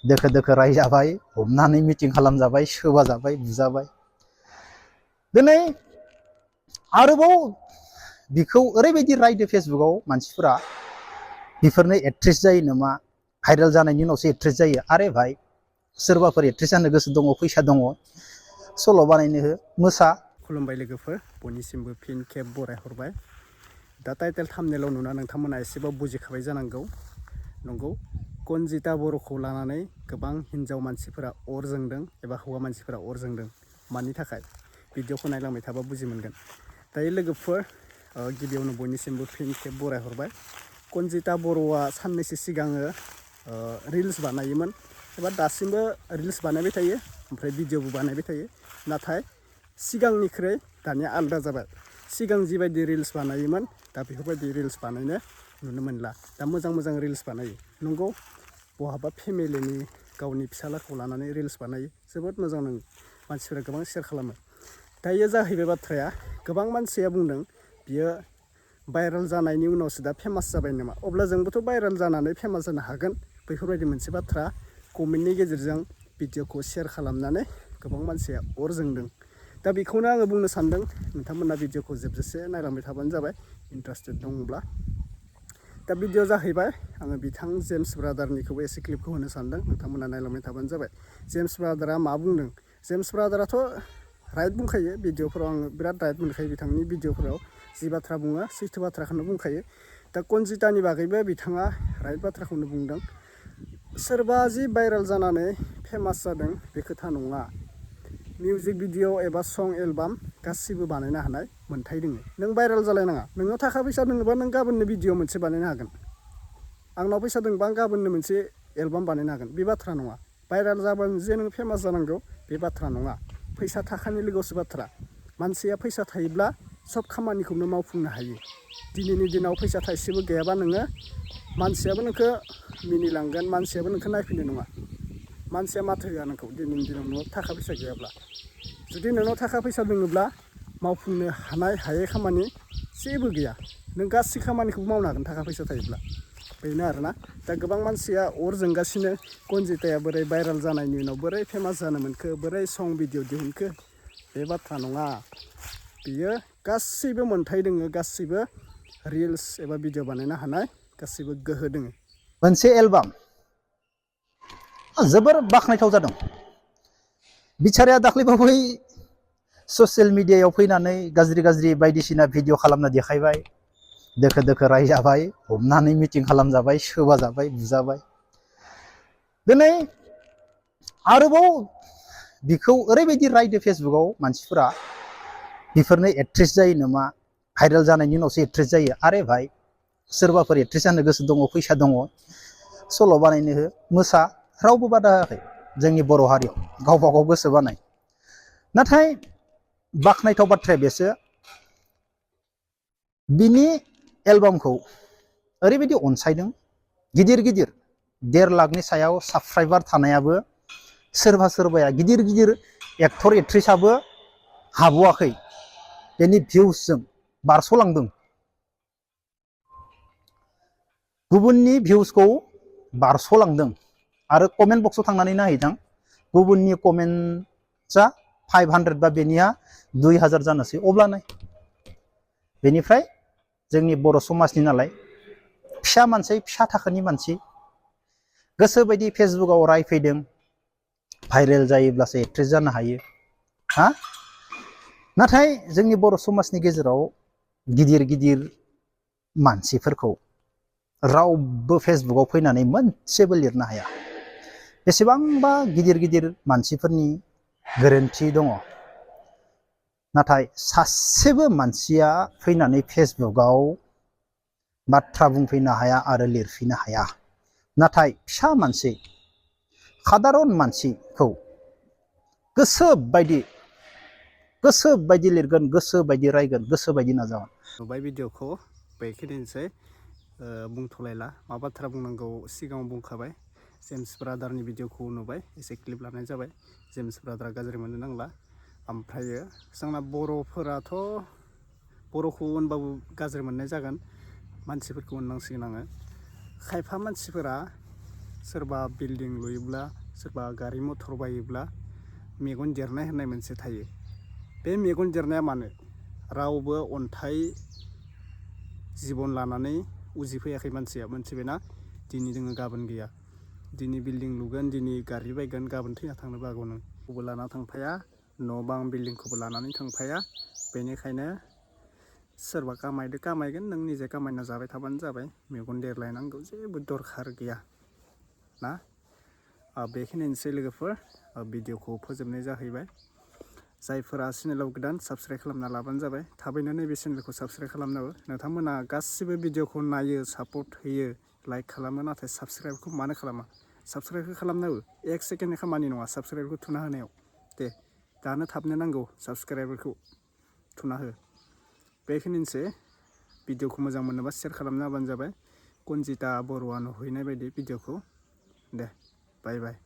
दोखो दोखो रायजाबाय हमनानै मिटिं खालामजाबाय सोबाजाबाय बुजाबाय दिनै आरोबाव बिखौ ओरैबायदि रायदो फेसबुकाव मानसिफोरा बेफोरनो एक्ट्रेस जायो नामा भाइरेल जानायनि उनावसो एक्ट्रेस जायो आरे भाई सोरबाफोर एक्ट्रेस जानो गोसो दङ फैसा दङ सल' बानायनो हो मोसा खुलुमबाय लोगोफोर बयनिसिमबो फिन खेब बरायहरबाय दा टाइटेल थाम्बनेइलाव नुना नोंथांमोना एसेबाबो बुजिखाबाय जानांगौ नंगौ कनजिता बर'खौ लानानै गोबां हिन्जाव मानसिफोरा अर जोंदों एबा हौवा मानसिफोरा अर जोंदों मानि थाखाय भिडिअखौ नायलांबाय थाबा बुजि मोनगोन दायो लोगोफोर गिबियावनो बयनिसिमबो फिन खेब बरायहरबाय कनजिता बर'आ साननैसो सिगाङो रिल्स बानायोमोन एबा दासिमबो रिल्स बानायबाय थायो ओमफ्राय भिडिअबो बानायबाय थायो नाथाय सिगांनिख्रुइ दानिया आलादा जाबाय सिगां जिबायदि रिल्स बानायोमोन दा बेफोरबायदि रिल्स बानायनो नुनो मोनला दा मोजां मोजां रिल्स बानायो नंगौ बहाबा फेमिलिनि गावनि फिसालाखौ लानानै रिल्स बानायो जोबोद मोजां नों मानसिफोरा गोबां शेयार खालामो दायो जाहैबाय बाथ्राया गोबां मानसिया बुंदों बियो भाइरेल जानायनि उनावसो दा फेमास जाबाय नामा अब्ला जोंबोथ' भाइरेल जानानै फेमास जानो हागोन बेफोरबायदि मोनसे बाथ्रा कमेन्टनि गेजेरजों भिडिअखौ शेयार खालामनानै गोबां मानसिया अर जोंदों दा बेखौनो आङो बुंनो सानदों नोंथांमोना भिडिअखौ जोबजासे नायलांबाय थाबानो जाबाय इन्टारेस्टेड दङब्ला दा भिडिअ जाहैबाय आङो बिथां जेम्स ब्रादारनिखौबो एसे क्लिपखौ होनो सानदों नोंथांमोना नायलांबाय थाबानो जाबाय जेम्स ब्रादारा मा बुंदों जेम्स ब्रादाराथ' राइट बुंखायो भिडिअफोराव आङो बिराद राइट मोनखायो बिथांनि भिडिअफोराव जि बाथ्रा बुङो सैथो बाथ्राखौनो बुंखायो दा कनजितानि बागैबो बिथाङा राइट बाथ्राखौनो बुंदों सोरबा जि भाइरेल जानानै फेमास जादों बे खोथा नङा मिउजिक भिडिअ एबा सं एलबाम गासिबो बानायनो हानाय मोन्थाय दोङो नों भाइरेल जालायनाङा नोंनाव थाखा फैसा दोङोबा नों गाबोननो भिडिअ मोनसे बानायनो हागोन आंनाव फैसा दोङोबा आं गाबोननो मोनसे एलबाम बानायनो हागोन बे बाथ्रा नङा भाइरेल जाबानो जे नों फेमास जानांगौ बे बाथ्रा नङा फैसा थाखानि लोगोआवसो बाथ्रा मानसिया फैसा थायोब्ला सब खामानिखौनो मावफुंनो हायो दिनैनि दिनाव फैसा थाइसेबो गैयाबा नोङो मानसियाबो नोंखौ मिनिलांगोन मानसियाबो नोंखौ नायफैनाय नङा मानसिया माथो होआ नोंखौ दिनैनि दिनाव न'आव थाखा फैसा गैयाब्ला जुदि नोंनाव थाखा फैसा दोङोब्ला मावफुंनो हानाय हायै खामानि जेबो गैया नों गासै खामानिखौबो मावनो हागोन थाखा फैसा थायोब्ला बेनो आरोना दा गोबां मानसिया अर जोंगासिनो कनजिताया बोरै भाइरेल जानायनि उनाव बोरै फेमास जानो मोनखो बोरै सं भिडिअ दिहुनखो बे बाथ्रा नङा बियो गासैबो मोन्थाय दोङो गासैबो रिल्स एबा भिडिअ बानायनो हानाय गासैबो गोहो दोङो मोनसे एलबाम जोबोर बाख्नायथाव जादों बिचाराया दाख्लैबावै ससियेल मिडियायाव फैनानै गाज्रि गाज्रि बायदिसिना भिडिअ खालामना देखायबाय दोखो दोखो रायजाबाय हमनानै मिटिं खालामजाबाय सोबाजाबाय बुजाबाय दिनै आरोबाव बिखौ ओरैबायदि रायदो फेसबुकाव मानसिफोरा बेफोरनो एक्ट्रेस जायो नामा भाइरेल जानायनि उनावसो एक्ट्रेस जायो आरे भाई सोरबाफोर एक्ट्रेस जानो गोसो दङ फैसा दङ सल' बानायनो हो मोसा रावबो बादा होआखै जोंनि बर' हारियाव गावबा गाव गोसो बानाय नाथाय बाख्नायथाव बाथ्राया बेसो बिनि एलबामखौ ओरैबायदि अनसायदों गिदिर गिदिर 1.5 लाखनि सायाव साबस्क्राइबार थानायाबो सोरबा सोरबाया गिदिर गिदिर एक्टर एक्ट्रेसाबो हाबवाखै बेनि भिउसजों बारस'लांदों गुबुननि भिउसखौ बारस'लांदों आरो कमेन्ट बक्सआव थांनानै नायहैदां गुबुननि कमेन्टआ 500 बा बेनिया 2000 जानोसै अब्लानो बेनिफ्राय जोंनि बर' समाजनि नालाय फिसा मानसि फिसा थाखोनि मानसि गोसोबायदि फेसबुकाव रायफैदों भाइरेल जायोब्लासो एक्ट्रेस जानो हायो हा नाथाय जोंनि बर' समाजनि गेजेराव गिदिर गिदिर मानसिफोरखौ रावबो फेसबुकाव फैनानै मोनसेबो लिरनो हाया बेसेबांबा गिदिर गिदिर मानसिफोरनि गोरोन्थि दङ नाथाय सासेबो मानसिया फैनानै फेसबुकाव बाथ्रा बुंफैनो हाया आरो लिरफैनो हाया नाथाय फिसा मानसि सादारन मानसिखौ गोसो बायदि लिरगोन गोसो बायदि रायगोन गोसो बायदि नाजागोन नुबाय भिडिअखौ बेखिनिसै बुंथ'लायला मा बाथ्रा बुंनांगौ सिगाङाव बुंखाबाय जेम्स ब्रादारनि भिडिअखौ नुबाय एसे क्लिप लानाय जाबाय जेम्स ब्रादारा गाज्रि मोननो नांला ओमफ्रायो जोंना बर'फोराथ' बर'खौ होनबाबो गाज्रि मोननाय जागोन मानसिफोरखौ होननांसिगोन आङो खायफा मानसिफोरा सोरबा बिल्डिं लुयोब्ला सोरबा गारि मथर बायोब्ला मेगन देरनाय होननाय मोनसे थायो। बे मेगन देरनाया मानो? रावबो अन्थाइ जिबन लानानै उजिफैयाखै मानसिया, मोनथिबायना? दिनै दोङो गाबोन गैया। दिनै बिल्डिं लुगोन, दिनै गारि बायगोन, गाबोन थैना थांनोबो हागौ नों। खौबो लाना थांफाया, न' बां बिल्डिंखौबो लानानै थांफाया। बेनिखायनो सोरबा कामायदो कामायगोन, नों निजे कामायना जाबाय थाबानो जाबाय। मेगन देरलायनांगौ जेबो दरखार गैया ना। बेखिनियानोसै लोगोफोर, भिडिअखौ फोजोबनाय जाहैबाय। जायफोरा चेनेलाव गोदान साबस्क्राइब खालामना लाबानो जाबाय। थाबैनो नैबे चेनेलखौ साबस्क्राइब खालामनांगौ। नोंथांमोना गासिबो भिडिअखौ नायो, सापर्ट होयो, लाइक खालामो, नाथाय साबस्क्राइबखौ मानो खालामा? साबस्क्राइबखौ खालामनांगौ, 1 सेकेन्डनि खामानि नङा साबस्क्राइबखौ थुना होनायाव। दे दानो थाबनो नांगौ साबस्क्राइबारखौ थुना हो। बेखिनिसै, भिडिअखौ मोजां मोनोबा शेयार खालामना होबानो जाबाय। कनजिता बर'आ नुहैनाय बायदि भिडिअखौ। दे बाय बाय।